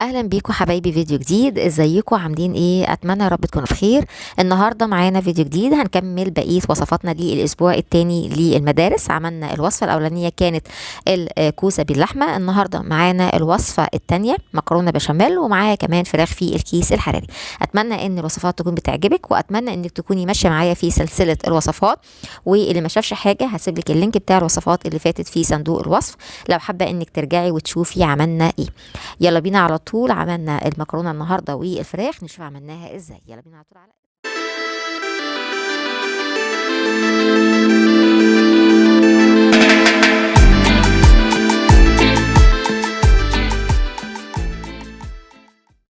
اهلا بيكم حبايبي، فيديو جديد. ازيكم عاملين ايه؟ اتمنى يا رب تكونوا بخير. النهارده معانا فيديو جديد هنكمل بقيه وصفاتنا للاسبوع الثاني للمدارس. عملنا الوصفه الاولانيه كانت الكوسه باللحمه، النهارده معانا الوصفه الثانيه مكرونه بشاميل ومعاها كمان فراخ في الكيس الحراري. اتمنى ان الوصفات تكون بتعجبك، واتمنى انك تكوني ماشيه معايا في سلسله الوصفات. واللي ما شافش حاجه هسيب لك اللينك بتاع الوصفات اللي فاتت في صندوق الوصف لو حابه انك ترجعي وتشوفي عملنا ايه. يلا بينا على طول. عملنا المكرونه النهارده والفراخ، نشوف عملناها ازاي. يلا بينا على طول على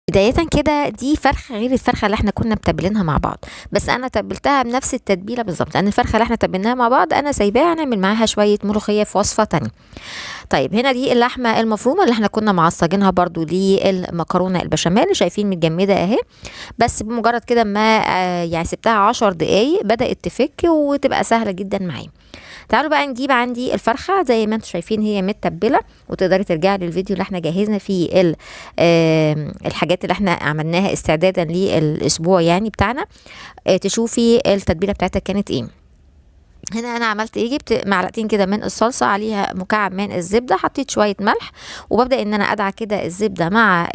بداية كده. دي فرخة غير الفرخة اللي احنا كنا متبلينها مع بعض، بس انا تبلتها بنفس التتبيلة بالظبط، لان الفرخة اللي احنا تبلناها مع بعض انا سايباها نعمل معاها شوية ملوخية في وصفة تانية. طيب هنا دي اللحمة المفرومة اللي احنا كنا معصجينها برضو للمكرونة البشاميل، شايفين متجمدة اهي. بس بمجرد كده ما يعني سبتها 10 دقايق بدأت تفك وتبقى سهلة جدا معايا. تعالوا بقى نجيب عندي الفرخة زي ما انتم شايفين هي متبلة، وتقدري ترجعي للفيديو اللي احنا جهزنا فيه الحاجات اللي احنا عملناها استعدادا للاسبوع يعني بتاعنا. تشوفي التتبيلة بتاعتها كانت ايه. هنا انا عملت ايه؟ جبت معلقتين كده من الصلصه، عليها مكعب من الزبده، حطيت شويه ملح، وببدا ان انا ادعك كده الزبده مع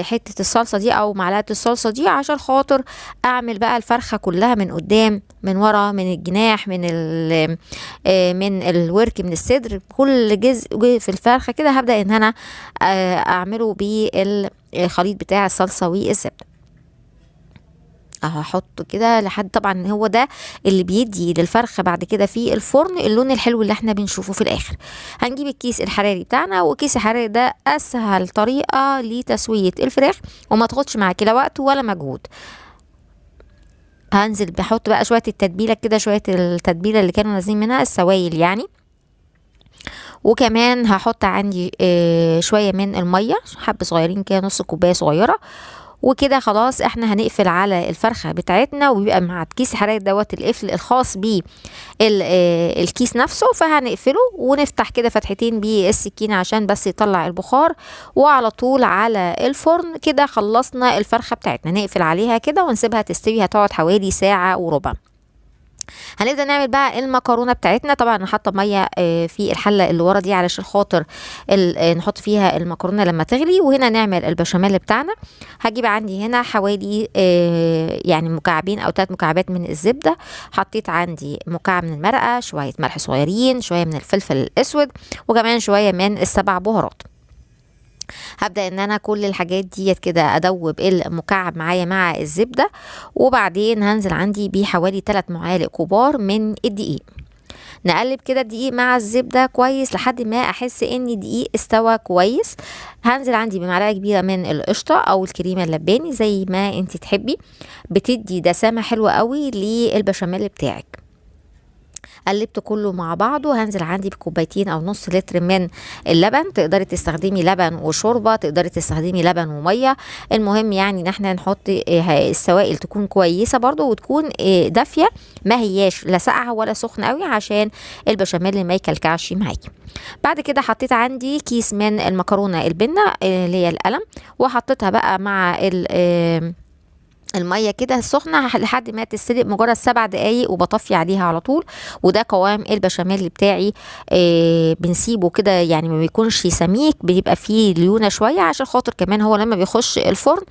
حته الصلصه دي او معلقه الصلصه دي، عشان خاطر اعمل بقى الفرخه كلها من قدام من ورا من الجناح من الورك من الصدر، كل جزء في الفرخه كده هبدا ان انا اعمله بالخليط بتاع الصلصه والزبده. هحطه كده لحد، طبعا هو ده اللي بيدي للفرخه بعد كده في الفرن اللون الحلو اللي احنا بنشوفه في الاخر. هنجيب الكيس الحراري بتاعنا، وكيس الحراري ده اسهل طريقه لتسويه الفراخ وما تاخدش معاكي لا وقت ولا مجهود. هنزل بحط بقى شويه التتبيله كده، شويه التتبيله اللي كانوا نازلين منها السوائل يعني. وكمان هحط عندي شويه من الميه، حبه صغيرين كده، نص كوبايه صغيره. وكده خلاص احنا هنقفل على الفرخه بتاعتنا، وبيبقى مع الكيس الحراري دوت القفل الخاص بيه الكيس نفسه، فهنقفله ونفتح كده فتحتين بالسكينه عشان بس يطلع البخار، وعلى طول على الفرن. كده خلصنا الفرخه بتاعتنا، نقفل عليها كده ونسيبها تستوي، هتقعد حوالي ساعه وربع. هنبدا نعمل بقى المكرونه بتاعتنا. طبعا انا حاطه ميه في الحله اللي ورا دي علشان خاطر نحط فيها المكرونه لما تغلي. وهنا نعمل البشاميل بتاعنا. هجيب عندي هنا حوالي يعني مكعبين او 3 مكعبات من الزبده، حطيت عندي مكعب من المرقه، شويه ملح صغيرين، شويه من الفلفل الاسود، وكمان شويه من السبع بهارات. هبدأ ان انا كل الحاجات ديت كده ادوب المكعب معايا مع الزبدة، وبعدين هنزل عندي بحوالي 3 معالق كبار من الدقيق. نقلب كده الدقيق مع الزبدة كويس لحد ما احس ان الدقيق استوى كويس. هنزل عندي بمعلقة كبيرة من القشطة او الكريمة اللباني زي ما انت تحبي، بتدي دسامة حلوة قوي للبشاميل بتاعك. قلبت كله مع بعضه. هنزل عندي بكوبايتين او نص لتر من اللبن، تقدري تستخدمي لبن وشوربه، تقدري تستخدمي لبن وميه. المهم يعني ان احنا نحط السوائل تكون كويسه برضو، وتكون دافيه، ما هياش لا ساقعه ولا سخنه قوي عشان البشاميل ما يكلكعش معاكي. بعد كده حطيت عندي كيس من المكرونه البنه اللي هي القلم، وحطيتها بقى مع الميه كده السخنه لحد ما تتسلق، مجرد 7 دقايق وبطفي عليها على طول. وده قوام البشاميل بتاعي. بنسيبه كده يعني ما بيكونش سميك، بيبقى فيه ليونه شويه عشان خاطر كمان هو لما بيخش الفرن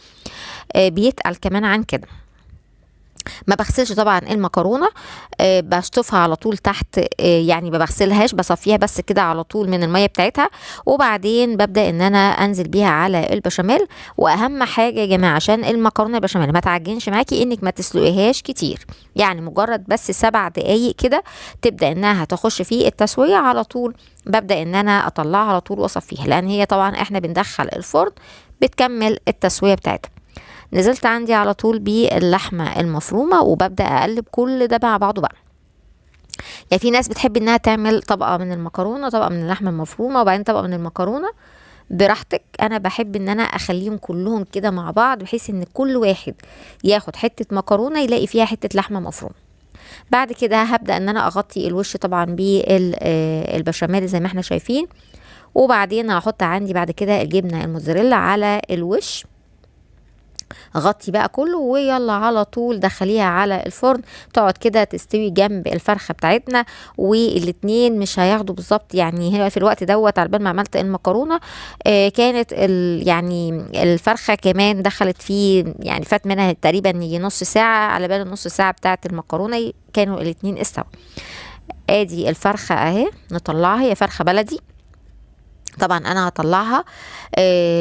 بيتقل كمان عن كده. ما بغسلش طبعا المكرونه، بشطفها على طول تحت، يعني ما بغسلهاش، بصفيها بس كده على طول من الميه بتاعتها. وبعدين ببدا ان انا انزل بيها على البشاميل. واهم حاجه يا جماعه عشان المكرونه البشاميل ما تعجنش معاكي، انك ما تسلقيهاش كتير، يعني مجرد بس 7 دقايق كده تبدا انها تخش في التسويه على طول. ببدا ان انا اطلعها على طول واصفيها، لان هي طبعا احنا بندخل الفرن بتكمل التسويه بتاعتها. نزلت عندي على طول باللحمه المفرومه، وببدا اقلب كل ده مع بعضه بقى. يعني في ناس بتحب انها تعمل طبقه من المكرونه، طبقه من اللحمه المفرومه، وبعدين طبقه من المكرونه. براحتك. انا بحب ان انا اخليهم كلهم كده مع بعض، بحيث ان كل واحد ياخد حته مكرونه يلاقي فيها حته لحمه مفرومه. بعد كده هبدا ان انا اغطي الوش طبعا بالبشاميل زي ما احنا شايفين، وبعدين هحط عندي بعد كده الجبنة الموتزاريلا على الوش، غطي بقى كله ويلا على طول دخليها على الفرن تقعد كده تستوي جنب الفرخه بتاعتنا. والاتنين مش هياخدوا بالظبط، يعني هي في الوقت دوت على بال ما عملت المكرونه كانت يعني الفرخه كمان دخلت فيه، يعني فات منها تقريبا يجي نص ساعه على بال النص ساعه بتاعت المكرونه كانوا الاتنين استووا. ادي الفرخه اهي نطلعها، هي فرخه بلدي طبعا انا هطلعها.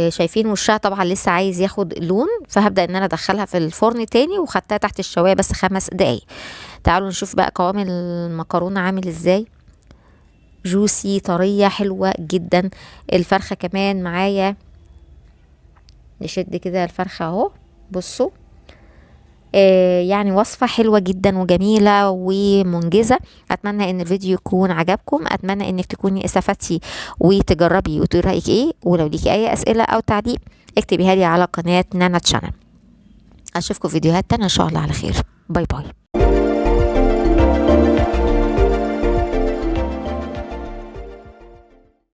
شايفين وشها طبعا لسه عايز ياخد لون، فهبدأ ان انا ادخلها في الفرن تاني وخدتها تحت الشواية بس 5 دقايق. تعالوا نشوف بقى قوام المكرونة عامل ازاي، جوسي طرية حلوة جدا. الفرخة كمان معايا، نشد كده الفرخة اهو، بصوا يعني وصفة حلوة جدا وجميلة ومنجزة. اتمنى ان الفيديو يكون عجبكم، اتمنى انك تكوني استفدتي وتجربي وتقولي رأيك ايه، ولو ليكي اي اسئلة او تعليق اكتبيها لي على قناة نانا تشانل. اشوفكم في فيديوهات تانية ان شاء الله على خير. باي باي.